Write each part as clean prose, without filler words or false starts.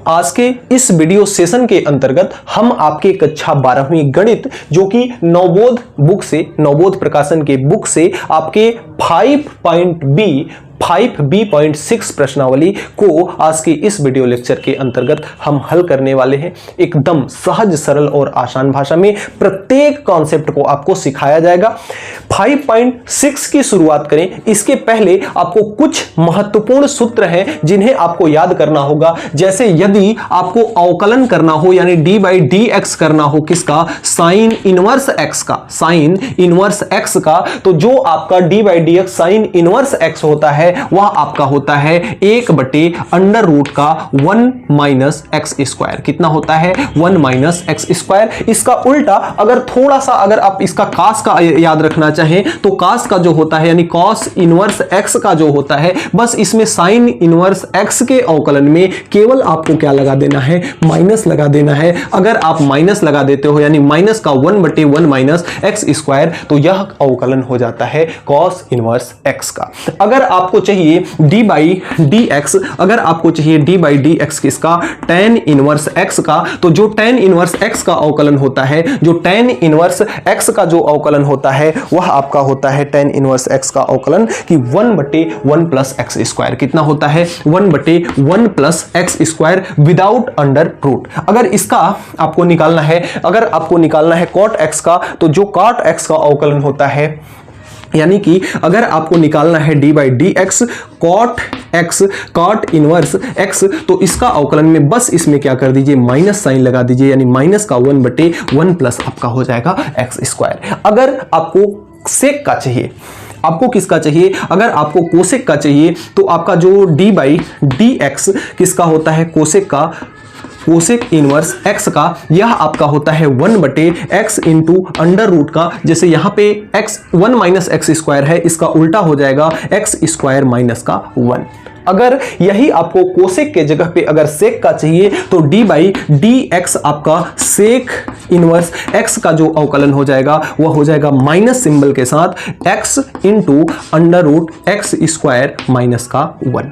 आज के इस वीडियो सेशन के अंतर्गत हम आपके कक्षा 12वीं गणित जो कि नवबोध प्रकाशन के बुक से आपके 5B.6 प्रश्नावली को आज के इस वीडियो लेक्चर के अंतर्गत हम हल करने वाले हैं। एकदम सहज सरल और आसान भाषा में प्रत्येक कॉन्सेप्ट को आपको सिखाया जाएगा। 5.6 की शुरुआत करें, इसके पहले आपको कुछ महत्वपूर्ण सूत्र हैं जिन्हें आपको याद करना होगा। जैसे यदि आपको अवकलन करना हो यानी d/dx करना हो, किसका? साइन इनवर्स x का, तो जो आपका d/dx साइन इनवर्स x होता है वह आपका होता है 1/√1 माइनस एक्स स्क्वायर। कितना होता है? 1 माइनस एक्स स्क्वायर। इसका उल्टा अगर थोड़ा सा अगर आप इसका कास का याद रखना चाहें तो कास का जो होता है यानी कॉस इनवर्स एक्स का जो होता है, बस इसमें साइन इनवर्स एक्स के अवकलन में केवल आपको क्या लगा देना है? माइनस लगा देना है। अगर आप माइनस लगा देते हो यानी माइनस का 1/1 माइनस एक्स स्क्वायर, तो यह अवकलन हो जाता है कॉस इनवर्स एक्स का। अगर आपको चाहिए d/dx, अगर आपको चाहिए d/dx किसका? tan इनवर्स x का, तो जो tan इनवर्स x का अवकलन होता है, जो tan इनवर्स x का जो अवकलन होता है वह आपका होता है tan इनवर्स x का अवकलन कि 1/1 प्लस एक्स स्क्वायर। कितना होता है? 1/1 plus x square without under root. अगर इसका आपको निकालना है, अगर आपको निकालना है cot x का, तो जो cot x का अवकलन होता है यानी कि अगर आपको निकालना है d/dx cot इनवर्स x, तो इसका अवकलन में बस इसमें क्या कर दीजिए? माइनस साइन लगा दीजिए यानी माइनस का 1/1 प्लस आपका हो जाएगा एक्स स्क्वायर। अगर आपको सेक का चाहिए, आपको किसका चाहिए? अगर आपको कोसेक का चाहिए तो आपका जो d/dx किसका होता है? कोसेक का, कोसेक इनवर्स x का, यह आपका होता है 1/x इंटू अंडर रूट का। जैसे यहां पे x 1 माइनस एक्स स्क्वायर है, इसका उल्टा हो जाएगा एक्स स्क्वायर माइनस का 1। अगर यही आपको कोसेक के जगह पे अगर सेक का चाहिए तो d/dx आपका सेक इनवर्स x का जो अवकलन हो जाएगा वह हो जाएगा माइनस सिंबल के साथ x into under root x square minus का 1।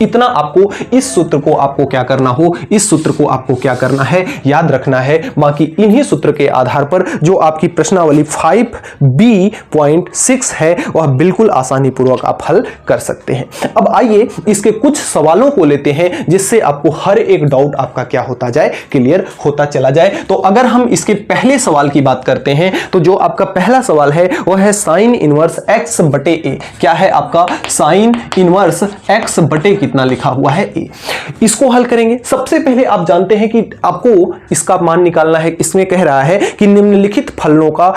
इतना आपको इस सूत्र को आपको क्या करना हो, इस सूत्र को आपको क्या करना है? याद रखना है। बाकी इन्हीं सूत्र के आधार पर जो आपकी प्रश्नावली 5B.6 है वह बिल्कुल आसानी पूर्वक आप हल कर सकते हैं। अब आइए इसके कुछ सवालों को लेते हैं जिससे आपको हर एक डाउट आपका क्या होता जाए? क्लियर होता चला जाए। तो अगर हम इसके पहले सवाल की बात करते हैं तो जो आपका पहला सवाल है वह है साइन इनवर्स x/a। क्या है आपका? साइन इनवर्स x/a कितना लिखा हुआ है? a। इसको हल करेंगे। सबसे पहले आप जानते हैं कि आपको इसका मान निकालना है। इसमें कह रहा है कि निम्नलिखित फलनों का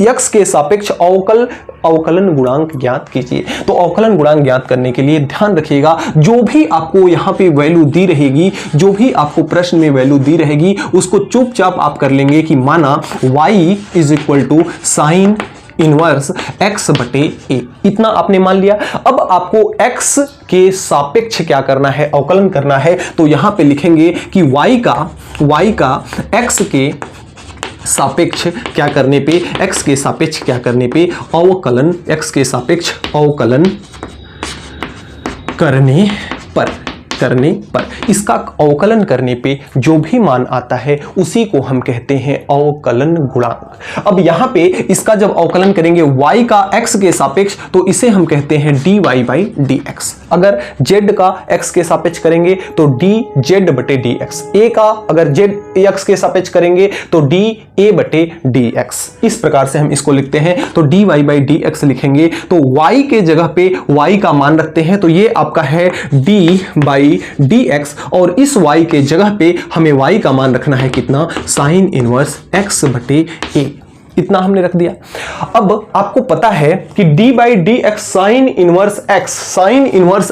x के सापेक्ष अवकलन गुणांक ज्ञात कीजिए। तो अवकलन गुणांक ज्ञात करने के लिए ध्यान रखिएगा, जो भी आपको यहां पे वैल्यू दी रहेगी, जो भी आपको प्रश्न में वैल्यू दी रहेगी, उसको चुपचाप आप कर लेंगे कि माना y = साइन इनवर्स x/a। इतना आपने मान लिया। अब आपको x के सापेक्ष क्या करना है? अवकलन करना है। तो यहां पे लिखेंगे कि y का x के सापेक्ष क्या करने पे, x के सापेक्ष क्या करने पे अवकलन, x के सापेक्ष अवकलन करने पर इसका अवकलन करने पे जो भी मान आता है उसी को हम कहते हैं अवकलन गुणांक। अब यहां पे इसका जब अवकलन करेंगे y का x के सापेक्ष तो इसे हम कहते हैं dy/dx। अगर z का x के सापेक्ष करेंगे तो dz/dx। a का अगर z x के सापेक्ष करेंगे तो dA/dx। इस प्रकार से हम इसको लिखते हैं। तो dy/dx लिखेंगे तो y के जगह पे y का मान रखते हैं, तो ये आपका है d/dx और इस y के जगह पे हमें y का मान रखना है कितना? Sine inverse x/a। इतना हमने रख दिया। अब आपको पता है कि d/dx साइन इनवर्स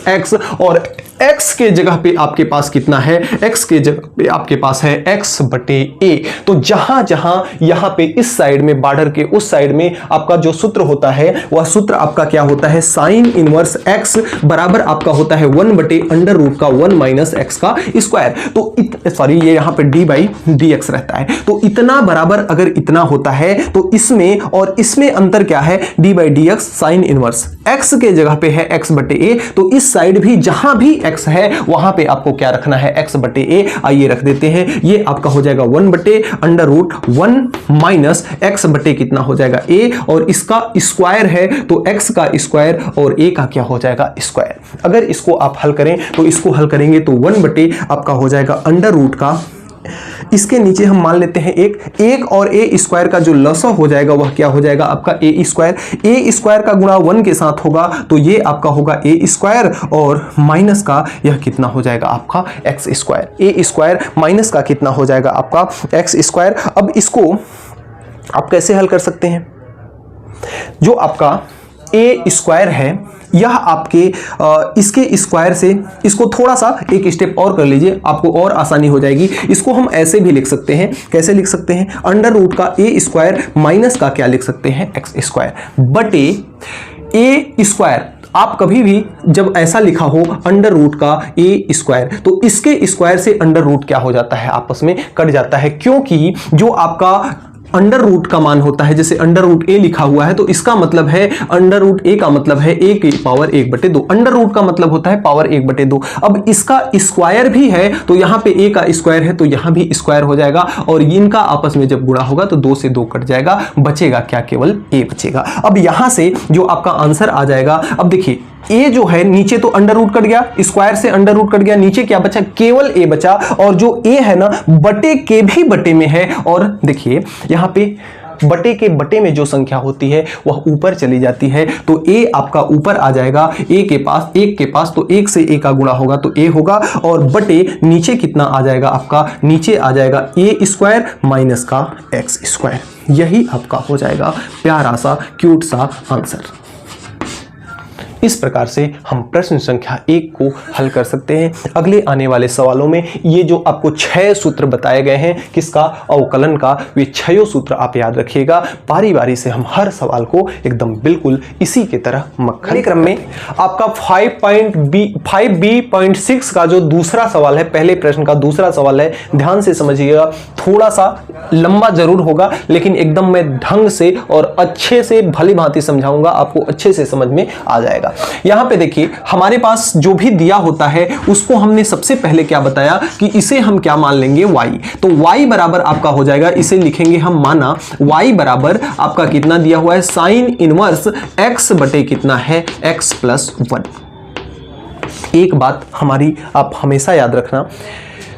x और x के जगह पे आपके पास कितना है? x के जगह पे आपके पास है x/a। तो जहां जहां यहां पे इस साइड में बॉर्डर के उस साइड में आपका जो सूत्र होता है वह सूत्र आपका क्या होता है? साइन इनवर्स x बराबर आपका होता है 1/√1 माइनस x का स्क्वायर। तो सॉरी, ये यहां पे d/dx रहता है। तो इतना बराबर अगर इतना होता है तो इसमें और इसमें अंतर क्या है, D by d x sign inverse x के जगह पे है x बटे ए, तो इस साइड भी जहां भी x है वहां पे आपको क्या रखना है, x बटे ए। आइए रख देते हैं, ये आपका हो जाएगा 1 बटे अंडर रूट 1 माइनस x बटे कितना हो जाएगा a, और इसका स्क्वायर है तो x का स्क्वायर और a का क्या हो जाएगा स्क्वायर। अगर इसको आप हल करें तो इसको हल करेंगे तो 1 बटे आपका हो जाएगा अंडर रूट का, इसके नीचे हम मान लेते हैं एक और ए स्क्वायर का जो लसा हो जाएगा वह क्या हो जाएगा आपका ए स्क्वायर का गुणा 1 के साथ होगा तो ये आपका होगा ए स्क्वायर, और माइनस का यह कितना हो जाएगा आपका एक्स स्क्वायर। ए स्क्वायर माइनस का कितना हो जाएगा आपका एक्स स्क्वायर। अब इसको आप कैसे हल कर सकते हैं, जो आपका ए स्क्वायर है यह आपके इसके स्क्वायर से, इसको थोड़ा सा एक स्टेप और कर लीजिए आपको और आसानी हो जाएगी। इसको हम ऐसे भी लिख सकते हैं, कैसे लिख सकते हैं, अंडर रूट का ए स्क्वायर माइनस का क्या लिख सकते हैं एक्स स्क्वायर बटे ए स्क्वायर। आप कभी भी जब ऐसा लिखा हो अंडर रूट का ए स्क्वायर तो इसके स्क्वायर से अंडर रूट क्या हो जाता है, आपस में कट जाता है, क्योंकि जो आपका अंडर रूट का मान होता है, जैसे अंडर रूट ए लिखा हुआ है तो इसका मतलब है अंडर रूट ए का मतलब है ए की पावर 1/2, अंडर रूट का मतलब होता है पावर 1/2। अब इसका स्क्वायर भी है तो यहां पे ए का स्क्वायर है तो यहां भी स्क्वायर हो जाएगा, और इनका आपस में जब गुणा होगा तो 2 से 2 कट जाएगा, बचेगा क्या, केवल ए बचेगा। अब यहां से जो आपका आंसर आ जाएगा, अब देखिए ए जो है नीचे तो अंडर रूट कट गया, स्क्वायर से अंडर रूट कट गया, नीचे क्या बचा, केवल ए बचा, और जो ए है ना बटे के भी बटे में है, और देखिए यहां पे बटे के बटे में जो संख्या होती है वह ऊपर चली जाती है, तो ए आपका ऊपर आ जाएगा, ए के पास, एक के पास तो एक से ए का गुणा होगा तो ए होगा, और बटे नीचे कितना आ जाएगा आपका, नीचे आ जाएगा ए स्क्वायर माइनस का एक्स स्क्वायर। यही आपका हो जाएगा प्यारा सा क्यूट सा आंसर। इस प्रकार से हम प्रश्न संख्या 1 को हल कर सकते हैं। अगले आने वाले सवालों में ये जो आपको 6 सूत्र बताए गए हैं किसका, अवकलन का, वे 6 सूत्र आप याद रखिएगा। बारी बारी से हम हर सवाल को एकदम बिल्कुल इसी के तरह मक्खन क्रम में आपका 5B.6 का जो दूसरा सवाल है, पहले प्रश्न का दूसरा सवाल है, ध्यान से समझिएगा। थोड़ा सा लंबा जरूर होगा लेकिन एकदम मैं ढंग से और अच्छे से भली भांति समझाऊंगा, आपको अच्छे से समझ में आ जाएगा। यहां पे देखिए हमारे पास जो भी दिया होता है उसको हमने सबसे पहले क्या बताया कि इसे हम क्या मान लेंगे, y। तो y बराबर आपका हो जाएगा, इसे लिखेंगे हम, माना y बराबर आपका कितना दिया हुआ है, साइन इनवर्स x बटे कितना है, x प्लस 1। एक बात हमारी आप हमेशा याद रखना,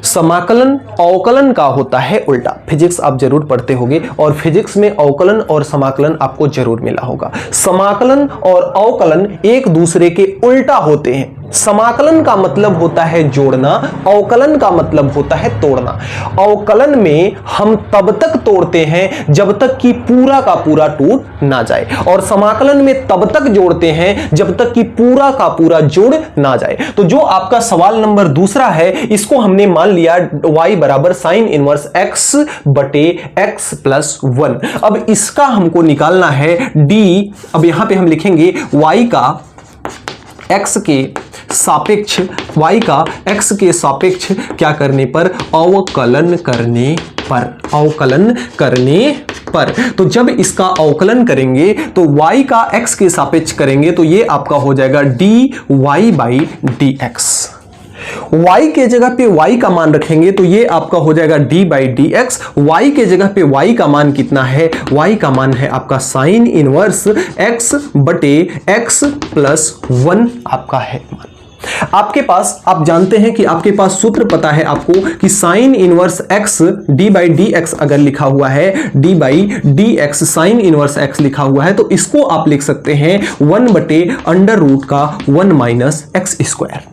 समाकलन अवकलन का होता है उल्टा। फिजिक्स आप जरूर पढ़ते होंगे और फिजिक्स में अवकलन और समाकलन आपको जरूर मिला होगा। समाकलन और अवकलन एक दूसरे के उल्टा होते हैं। समाकलन का मतलब होता है जोड़ना, अवकलन का मतलब होता है तोड़ना। अवकलन में हम तब तक तोड़ते हैं जब तक कि पूरा का पूरा टूट ना जाए, और समाकलन में तब तक जोड़ते हैं जब तक कि पूरा का पूरा जुड़ ना जाए। तो जो आपका सवाल नंबर दूसरा है, इसको हमने मान लिया y बराबर साइन इनवर्स x बटे x प्लस 1। अब इसका हमको निकालना है d। अब यहां पे हम लिखेंगे y का x के सापेक्ष, y का x के सापेक्ष क्या करने पर, अवकलन करने पर, अवकलन करने पर। तो जब इसका अवकलन करेंगे तो y का x के सापेक्ष करेंगे तो ये आपका हो जाएगा dy बाई dx। y के जगह पे y का मान रखेंगे तो ये आपका हो जाएगा d by d x. y के जगह पे y का मान कितना है, y का मान है आपका साइन इनवर्स x बटे x प्लस 1 आपका है मान। आपके पास, आप जानते हैं कि आपके पास सूत्र पता है आपको कि sign inverse x d by d x अगर लिखा हुआ है, d by d x sign inverse x लिखा हुआ है तो इसको आप लिख सकते हैं 1 बटे अंडर रूट का 1 माइनस एक्स स्क्वायर।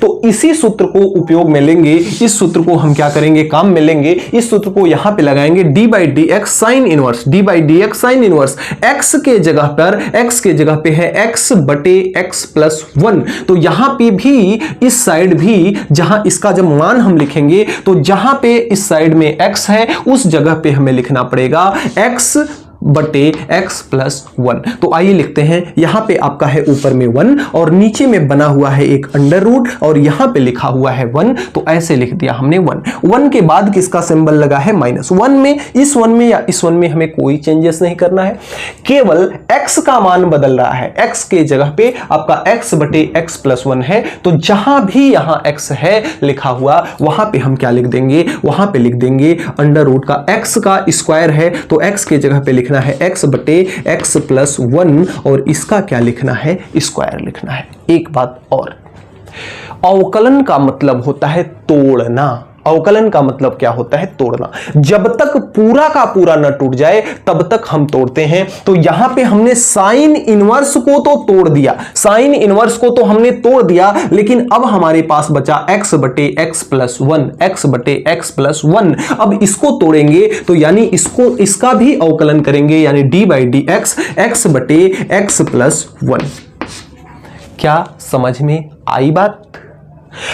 तो इसी सूत्र को उपयोग में लेंगे, इस सूत्र को हम क्या करेंगे, काम में लेंगे, इस सूत्र को यहां पे लगाएंगे d by d x sine inverse, d by d x sign inverse x के जगह पर, x के जगह पे है x बटे x प्लस 1। तो यहां पे भी, इस साइड भी, जहां इसका जब मान हम लिखेंगे तो जहां पे इस साइड में x है उस जगह पे हमें लिखना पड़ेगा x बटे x प्लस 1। तो आइए लिखते हैं, यहां पे आपका है ऊपर में 1 और नीचे में बना हुआ है एक अंडर रूट और यहां पे लिखा हुआ है 1, तो ऐसे लिख दिया हमने 1 के बाद किसका सिंबल लगा है -1 में। इस 1 में या इस 1 में हमें कोई चेंजेस नहीं करना है, केवल x का मान बदल रहा है। x के जगह पे आपका x बटे x प्लस 1 है, तो जहां भी यहां x है लिखा हुआ वहां पे हम क्या लिख देंगे, वहां पे लिख देंगे अंडर रूट का x का स्क्वायर है, तो x के जगह पे लिखना है x बटे x प्लस 1 और इसका क्या लिखना है, स्क्वायर लिखना है। एक बात और, अवकलन का मतलब होता है तोड़ना। अवकलन का मतलब क्या होता है, तोड़ना। जब तक पूरा का पूरा न टूट जाए तब तक हम तोड़ते हैं। तो यहां पे हमने साइन इनवर्स को तो तोड़ दिया, साइन इनवर्स को तो हमने तोड़ दिया, लेकिन अब हमारे पास बचा x बटे x प्लस 1, x बटे x प्लस 1। अब इसको तोड़ेंगे तो यानी इसका भी अवकलन करेंगे, यानी d by d x, x बटे x प्लस 1। क्या समझ में आई बात?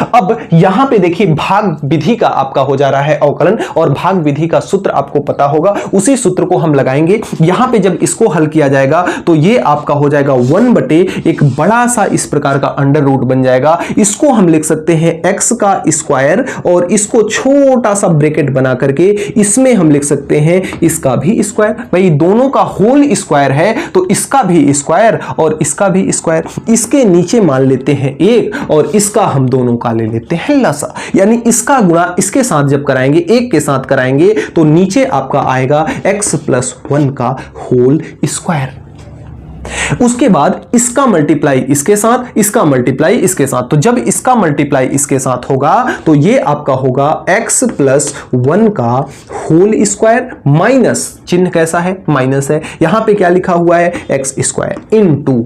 अब यहां पे देखिए भाग विधि का आपका हो जा रहा है अवकलन, और भाग विधि का सूत्र आपको पता होगा, उसी सूत्र को हम लगाएंगे। यहां पे जब इसको हल किया जाएगा तो ये आपका हो जाएगा 1 बटे एक बड़ा सा इस प्रकार का अंडर रूट बन जाएगा। इसको हम लिख सकते हैं x का स्क्वायर, और इसको छोटा सा ब्रैकेट बना करके इसमें हम लिख सकते हैं इसका भी स्क्वायर। भाई दोनों का होल स्क्वायर है तो इसका भी स्क्वायर और इसका भी स्क्वायर। इसके नीचे मान लेते हैं 1 और इसका हम दोनों का ले लेते हैं लसा, यानी इसका गुणा इसके साथ जब कराएंगे, 1 के साथ कराएंगे तो नीचे आपका आएगा x प्लस 1 का होल स्क्वायर। उसके बाद इसका मल्टीप्लाई इसके साथ, इसका मल्टीप्लाई इसके साथ, तो जब इसका मल्टीप्लाई इसके साथ होगा तो ये आपका होगा x प्लस 1 का होल स्क्वायर माइनस, चिन्ह कैसा है, माइनस है, यहां पे क्या लिखा हुआ है, x स्क्वायर इनटू।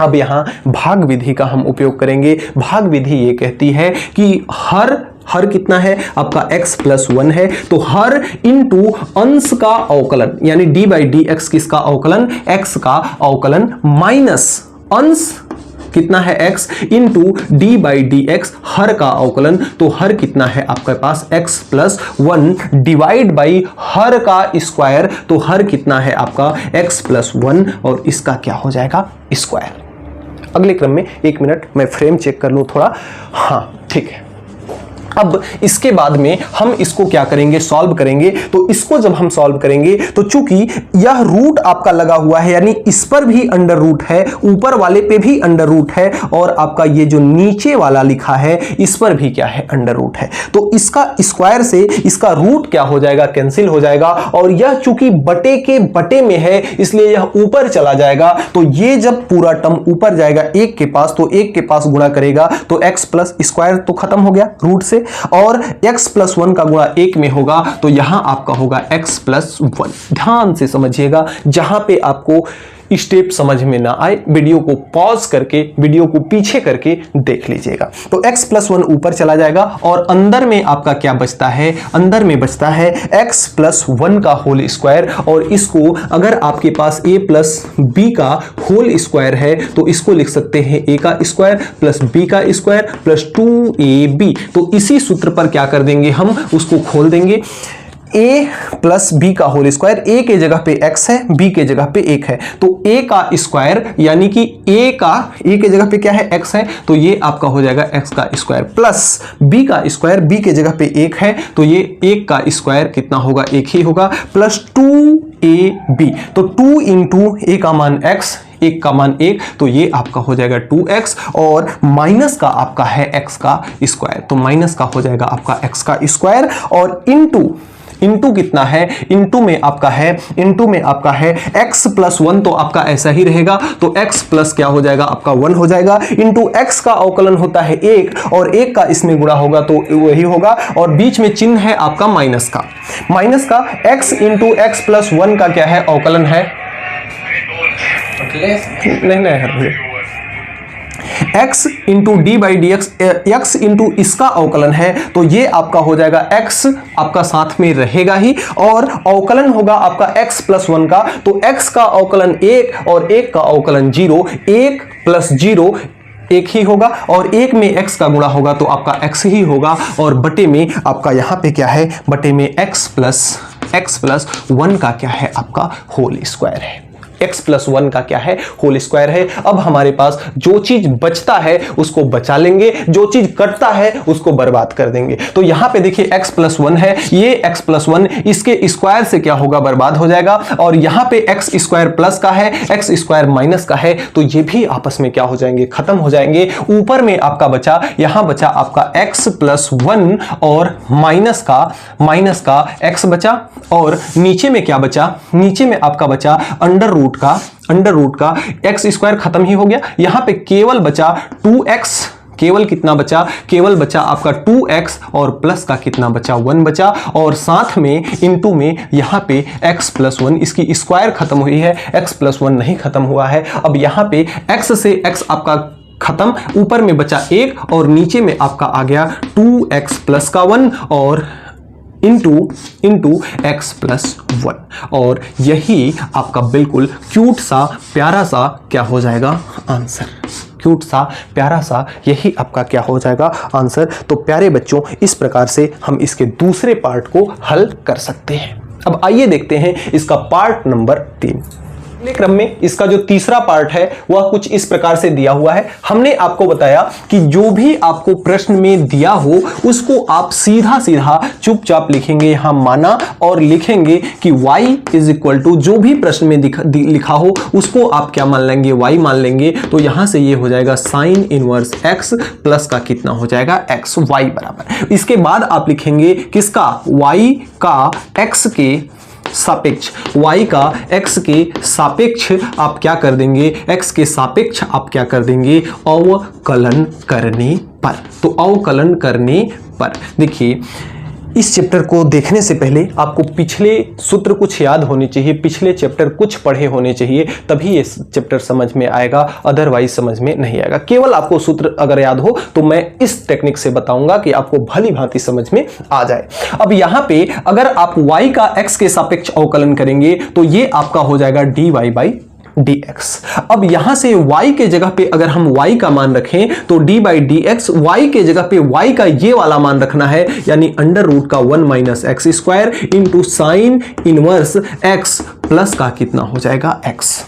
अब यहां भाग विधि का हम उपयोग करेंगे। भाग विधि ये कहती है कि हर कितना है आपका x प्लस 1 है, तो हर इंटू अंश का अवकलन, यानी d बाई डी एक्स किसका अवकलन, x का अवकलन माइनस अंश कितना है x into d by d x हर का अवकलन, तो हर कितना है आपके पास x प्लस 1 डिवाइड बाई हर का स्क्वायर, तो हर कितना है आपका x प्लस 1 और इसका क्या हो जाएगा, स्क्वायर। अगले क्रम में 1 मिनट मैं फ्रेम चेक कर लूं थोड़ा, हाँ ठीक है। अब इसके बाद में हम इसको क्या करेंगे, सॉल्व करेंगे। तो इसको जब हम सॉल्व करेंगे तो चूंकि यह रूट आपका लगा हुआ है, यानी इस पर भी अंडर रूट है, ऊपर वाले पे भी अंडर रूट है, और आपका ये जो नीचे वाला लिखा है इस पर भी क्या है, अंडर रूट है। तो इसका स्क्वायर से इसका रूट क्या हो जाएगा, कैंसिल हो जाएगा, और यह चूंकि बटे के बटे में है इसलिए यह ऊपर चला जाएगा। तो ये जब पूरा टर्म ऊपर जाएगा 1 के पास, तो 1 के पास गुणा करेगा तो x प्लस स्क्वायर तो खत्म हो गया रूट से, और x प्लस 1 का गुणा 1 में होगा तो यहां आपका होगा x प्लस 1। ध्यान से समझिएगा, जहां पे आपको स्टेप समझ में ना आए वीडियो को पॉज करके, वीडियो को पीछे करके देख लीजिएगा। तो x प्लस 1 ऊपर चला जाएगा और अंदर में आपका क्या बचता है, अंदर में बचता है x प्लस 1 का होल स्क्वायर, और इसको अगर आपके पास a प्लस b का होल स्क्वायर है तो इसको लिख सकते हैं a का स्क्वायर प्लस b का स्क्वायर प्लस 2ab। तो इसी सूत्र पर क्या कर देंगे, हम उसको खोल देंगे, a प्लस बी का होल स्क्वायर, a के जगह पे x है, b के जगह पे 1 है, तो a का स्क्वायर यानी कि a के जगह पे क्या है, x है, तो ये आपका हो जाएगा x का स्क्वायर प्लस b का स्क्वायर, b के जगह पे 1 है, तो ये 1 का स्क्वायर कितना होगा, 1 ही होगा, प्लस 2ab। तो 2 इंटू a का मान x, 1 का मान 1, तो ये आपका हो जाएगा 2x, और माइनस का आपका है x का स्क्वायर, तो माइनस का हो जाएगा आपका x का स्क्वायर, और इंटू कितना है, इंटू में आपका है x प्लस 1, तो आपका ऐसा ही रहेगा, तो x प्लस क्या हो जाएगा आपका 1 हो जाएगा, इंटू x का अवकलन होता है 1 और 1 का इसमें गुणा होगा तो वही होगा, और बीच में चिन्ह है आपका माइनस का x इंटू एक्स प्लस 1 का क्या है, अवकलन है, नहीं x into d by d x, x into इसका अवकलन है, तो ये आपका हो जाएगा x आपका साथ में रहेगा ही, और अवकलन होगा आपका x प्लस 1 का, तो x का अवकलन 1 और 1 का अवकलन 0, 1 प्लस 0 1 ही होगा, और 1 में x का गुणा होगा तो आपका x ही होगा, और बटे में आपका यहां पे क्या है, बटे में x प्लस x प्लस 1 का क्या है आपका होल स्क्वायर है। x प्लस 1 का क्या है होल स्क्वायर है। अब हमारे पास जो चीज बचता है उसको बचा लेंगे, जो चीज कटता है उसको बर्बाद कर देंगे। तो यहां पे देखिए x प्लस 1 है, ये x प्लस 1 इसके स्क्वायर से क्या होगा बर्बाद हो जाएगा, और यहां पे x स्क्वायर प्लस का है, x स्क्वायर माइनस का है, तो ये भी आपस में क्या हो जाएंगे खत्म हो जाएंगे। ऊपर में आपका बचा, यहां बचा आपका x प्लस 1 और माइनस का x बचा, और नीचे में क्या बचा, नीचे में आपका बचा अंडर रूट का x स्क्वायर खत्म ही हो गया। यहां पे केवल बचा 2x, केवल कितना बचा, केवल बचा आपका 2x और प्लस का कितना बचा 1 बचा, और साथ में इनटू में यहां पे x प्लस 1 इसकी स्क्वायर खत्म हुई है, x प्लस 1 नहीं खत्म हुआ है। अब यहां पे x से x आपका खत्म, ऊपर में बचा 1 और नीचे में आपका आ गया 2x प्लस का 1 और इंटू x प्लस 1, और यही आपका बिल्कुल क्यूट सा प्यारा सा क्या हो जाएगा आंसर, क्यूट सा प्यारा सा यही आपका क्या हो जाएगा आंसर। तो प्यारे बच्चों इस प्रकार से हम इसके दूसरे पार्ट को हल कर सकते हैं। अब आइए देखते हैं इसका पार्ट नंबर 3। अगले क्रम में इसका जो तीसरा पार्ट है वह कुछ इस प्रकार से दिया हुआ है। हमने आपको बताया कि जो भी आपको प्रश्न में दिया हो उसको आप सीधा चुपचाप लिखेंगे, यहां माना, और लिखेंगे कि y इज इक्वल टू जो भी प्रश्न में लिखा हो उसको आप क्या मान लेंगे, y मान लेंगे। तो यहां से ये हो जाएगा साइन इनवर्स x प्लस का कितना हो जाएगा x, y बराबर। इसके बाद आप लिखेंगे किसका, y का x के सापेक्ष, y का x के सापेक्ष आप क्या कर देंगे, x के सापेक्ष आप क्या कर देंगे अवकलन करने पर। तो अवकलन करने पर देखिए इस चैप्टर को देखने से पहले आपको पिछले सूत्र कुछ याद होने चाहिए, पिछले चैप्टर कुछ पढ़े होने चाहिए, तभी ये चैप्टर समझ में आएगा, अदरवाइज समझ में नहीं आएगा। केवल आपको सूत्र अगर याद हो तो मैं इस टेक्निक से बताऊंगा कि आपको भली भांति समझ में आ जाए। अब यहां पे अगर आप y का x के सापेक्ष अवकलन करेंगे तो ये आपका हो जाएगा dy बाई dx। अब यहां से y के जगह पे अगर हम y का मान रखें तो d बाई dx, y के जगह पे y का ये वाला मान रखना है, यानी अंडर रूट का 1 minus x square into sine inverse x plus का कितना हो जाएगा x।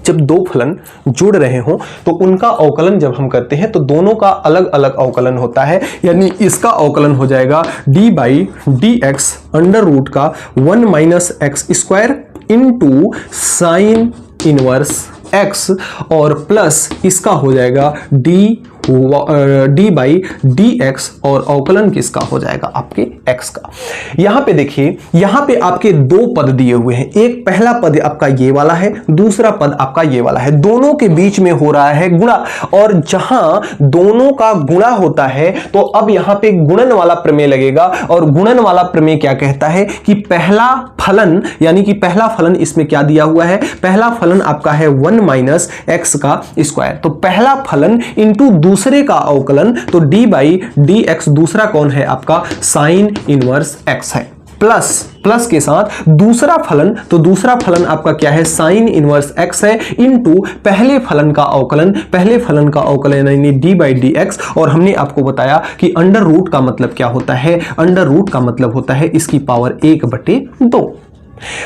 जब दो फलन जुड़ रहे हो तो उनका अवकलन जब हम करते हैं तो दोनों का अलग अलग अवकलन होता है, यानी इसका अवकलन हो जाएगा d by dx under root का 1 minus x square into sine inverse x, और प्लस इसका हो जाएगा d बाई dx, और अवकलन किसका हो जाएगा आपके x का। यहां पे देखिए यहां पे आपके दो पद दिए हुए हैं, एक पहला पद आपका ये वाला है, दूसरा पद आपका ये वाला है, दोनों के बीच में हो रहा है गुणा, और जहां दोनों का गुणा होता है तो अब यहां पे गुणन वाला प्रमेय लगेगा, और गुणन वाला प्रमेय क्या कहता है कि पहला फलन, यानी कि पहला फलन इसमें क्या दिया हुआ है, पहला फलन आपका है 1 माइनस एक्स का स्क्वायर, तो पहला फलन इंटू दूसरे का अवकलन, तो d बाई dx, दूसरा कौन है आपका साइन इनवर्स x है, प्लस के साथ दूसरा फलन, तो दूसरा फलन आपका क्या है साइन इनवर्स x है इंटू पहले फलन का अवकलन यानी d बाई dx, और हमने आपको बताया कि अंडर रूट का मतलब क्या होता है, अंडर रूट का मतलब होता है इसकी पावर 1/2,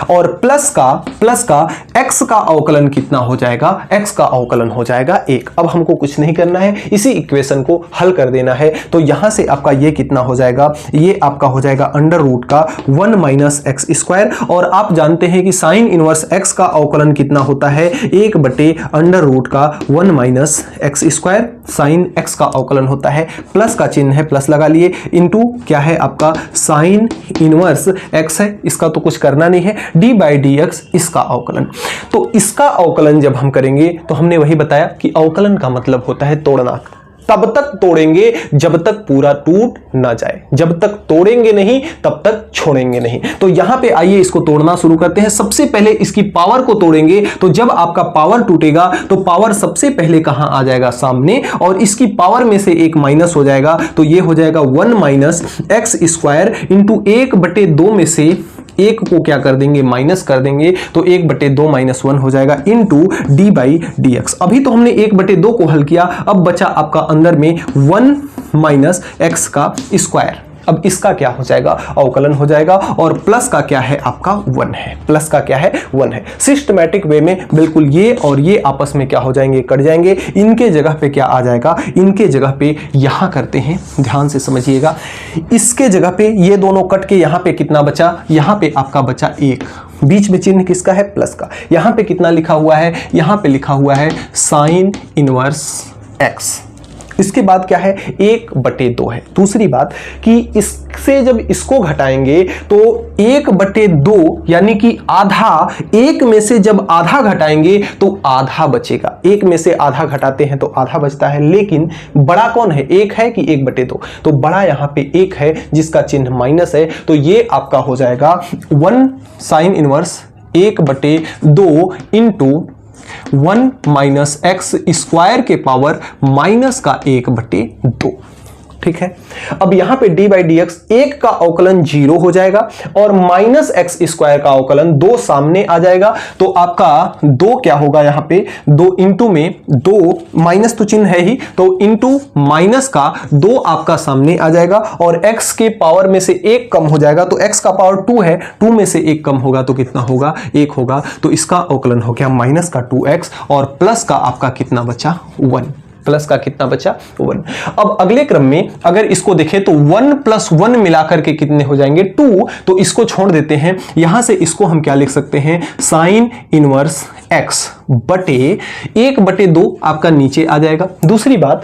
और प्लस का x का अवकलन कितना हो जाएगा, x का अवकलन हो जाएगा 1। अब हमको कुछ नहीं करना है, इसी इक्वेशन को हल कर देना है। तो यहां से आपका ये कितना हो जाएगा, ये आपका हो जाएगा अंडर रूट का 1 माइनस एक्स स्क्वायर, और आप जानते हैं कि साइन इनवर्स x का अवकलन कितना होता है 1/अंडर रूट का 1 minus x square, sine x का अवकलन होता है, प्लस का चिन्ह है प्लस लगा लिए, इंटू क्या है आपका साइन इनवर्स x है, इसका तो कुछ करना नहीं है, d बाई dx इसका अवकलन। तो इसका अवकलन जब हम करेंगे तो हमने वही बताया कि अवकलन का मतलब होता है तोड़ना, तब तक तोड़ेंगे जब तक पूरा टूट ना जाए, जब तक तोड़ेंगे नहीं तब तक छोड़ेंगे नहीं। तो यहां पे आइए इसको तोड़ना शुरू करते हैं। सबसे पहले इसकी पावर को तोड़ेंगे, तो जब आपका पावर टूटेगा तो पावर सबसे पहले कहां आ जाएगा सामने, और इसकी पावर में से एक माइनस हो जाएगा, तो ये हो जाएगा 1 माइनस एक्स स्क्वायर इंटू 1/2 में से एक को क्या कर देंगे माइनस कर देंगे, तो 1/2 माइनस 1 हो जाएगा इंटू डी बाई dx। अभी तो हमने 1/2 को हल किया, अब बचा आपका अंदर में 1 माइनस एक्स का स्क्वायर। अब इसका क्या हो जाएगा, अवकलन हो जाएगा, और प्लस का क्या है आपका 1 है, प्लस का क्या है 1 है। सिस्टमैटिक वे में बिल्कुल ये और ये आपस में क्या हो जाएंगे, कट जाएंगे। इनके जगह पे क्या आ जाएगा, इनके जगह पे यहां करते हैं, ध्यान से समझिएगा, इसके जगह पे ये दोनों कट के यहां पे कितना बचा, यहां पे आपका बचा 1, बीच में चिन्ह किसका है, प्लस का। यहां पे कितना लिखा हुआ है, यहां पे लिखा हुआ है साइन इनवर्स x। इसके बाद क्या है, 1/2 है। दूसरी बात कि इससे जब इसको घटाएंगे तो 1/2 यानी कि आधा, 1 में से जब आधा घटाएंगे तो आधा बचेगा। 1 में से आधा घटाते हैं तो आधा बचता है, लेकिन बड़ा कौन है, 1 है कि 1/2, तो बड़ा यहां पे 1 है जिसका चिन्ह माइनस है, तो ये आपका हो जाएगा 1 sine inverse 1/2 into 1 minus x square के पावर माइनस का 1/2। ठीक है, अब यहां पे डी बाई डी एक्स, 1 का अवकलन 0 हो जाएगा और माइनस एक्स स्क्वायर का अवकलन 2 सामने आ जाएगा, तो आपका 2 क्या होगा, यहां पे 2 इंटू में 2 माइनस तो चिन्ह है ही, तो इंटू माइनस का 2 आपका सामने आ जाएगा, और x के पावर में से 1 कम हो जाएगा, तो x का पावर 2 है, 2 में से 1 कम होगा तो कितना होगा, 1 होगा, तो इसका अवकलन हो गया माइनस का 2x, और प्लस का आपका कितना बचा 1, प्लस का कितना बचा 1। अब अगले क्रम में अगर इसको देखें तो 1 + 1 मिलाकर के कितने हो जाएंगे 2, तो इसको छोड़ देते हैं, यहां से इसको हम क्या लिख सकते हैं, साइन इनवर्स x बटे 1/2 आपका नीचे आ जाएगा। दूसरी बात,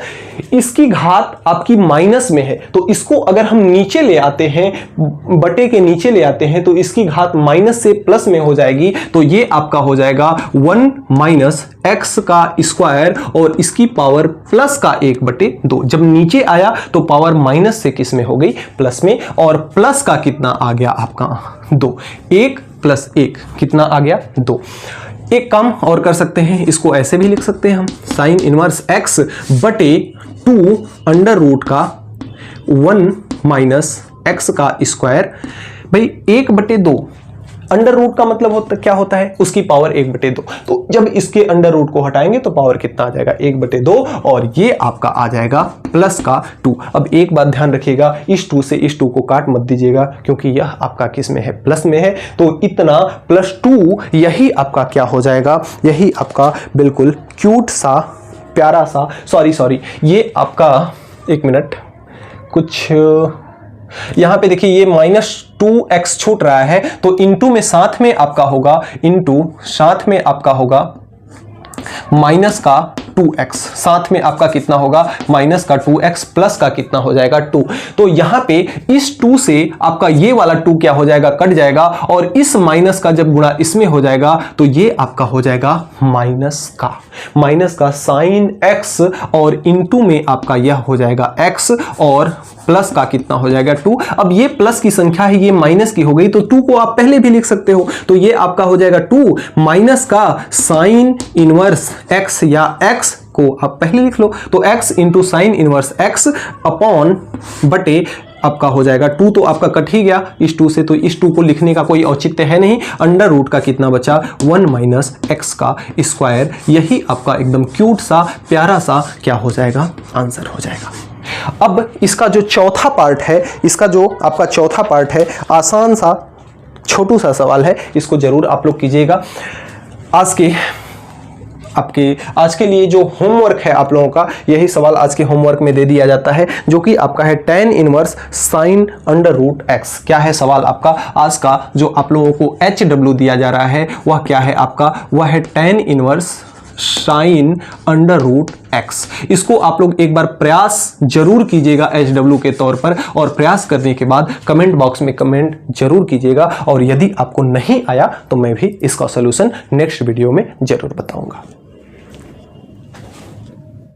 इसकी घात आपकी माइनस में है, तो इसको अगर हम नीचे ले आते हैं, बटे के नीचे ले आते हैं, तो इसकी घात माइनस से प्लस में हो जाएगी, तो ये आपका हो जाएगा 1 माइनस एक्स का स्क्वायर और इसकी पावर प्लस का 1/2। जब नीचे आया तो पावर माइनस से किस में हो गई, प्लस में, और प्लस का कितना आ गया आपका 2, 1 + 1 कितना आ गया 2। एक काम और कर सकते हैं, इसको ऐसे भी लिख सकते हैं हम, साइन इनवर्स x बटे 2 अंडर रूट का 1 माइनस एक्स का स्क्वायर। भाई 1/2 अंडर रूट का मतलब क्या होता है, उसकी पावर 1/2, तो जब इसके अंडर रूट को हटाएंगे तो पावर कितना आ जाएगा 1/2, और ये आपका आ जाएगा प्लस का 2। अब एक बात ध्यान रखिएगा, इस 2 से इस 2 को काट मत दीजिएगा, क्योंकि यह आपका किस में है, प्लस में है, तो इतना +2 यही आपका क्या हो जाएगा, यही आपका बिल्कुल क्यूट सा प्यारा सा, सॉरी ये आपका, एक मिनट, कुछ यहां पे देखिए ये -2x छूट रहा है, तो इंटू में साथ में आपका होगा, इंटू साथ में आपका होगा माइनस का 2x, साथ में आपका कितना होगा माइनस का 2x, प्लस का कितना हो जाएगा 2। तो यहां पे इस 2 से आपका ये वाला 2 क्या हो जाएगा, कट जाएगा, और इस माइनस का जब गुणा इसमें हो जाएगा तो ये आपका हो जाएगा माइनस का साइन x, और इंटू में आपका यह हो जाएगा x, और प्लस का कितना हो जाएगा 2। अब ये प्लस की संख्या है, ये माइनस की हो गई, तो 2 को आप पहले भी लिख सकते हो, तो ये आपका हो जाएगा 2 माइनस का साइन इनवर्स x, या x को आप पहले लिख लो, तो x into sine inverse x upon बटे आपका हो जाएगा 2, तो आपका कट ही गया इस 2 से, तो इस 2 को लिखने का कोई औचित्य है नहीं, अंडर रूट का कितना बचा 1 माइनस एक्स का स्क्वायर। यही आपका एकदम क्यूट सा प्यारा सा क्या हो जाएगा, आंसर हो जाएगा। अब इसका जो चौथा पार्ट है, इसका जो आपका चौथा पार्ट है, आसान सा छोटू सा सवाल है, इसको जरूर आप लोग कीजिएगा। आज के लिए जो होमवर्क है आप लोगों का, यही सवाल आज के होमवर्क में दे दिया जाता है, जो कि आपका है tan inverse sine under root x। क्या है सवाल आपका आज का, जो आप लोगों को HW दिया जा रहा है, वह क्या है आपका, वह है tan inverse sine under root x। इसको आप लोग एक बार प्रयास जरूर कीजिएगा HW के तौर पर, और प्रयास करने के बाद कमेंट बॉक्स में कमेंट जरूर कीजिएगा, और यदि आपको नहीं आया तो मैं भी इसका सॉल्यूशन नेक्स्ट वीडियो में जरूर बताऊंगा।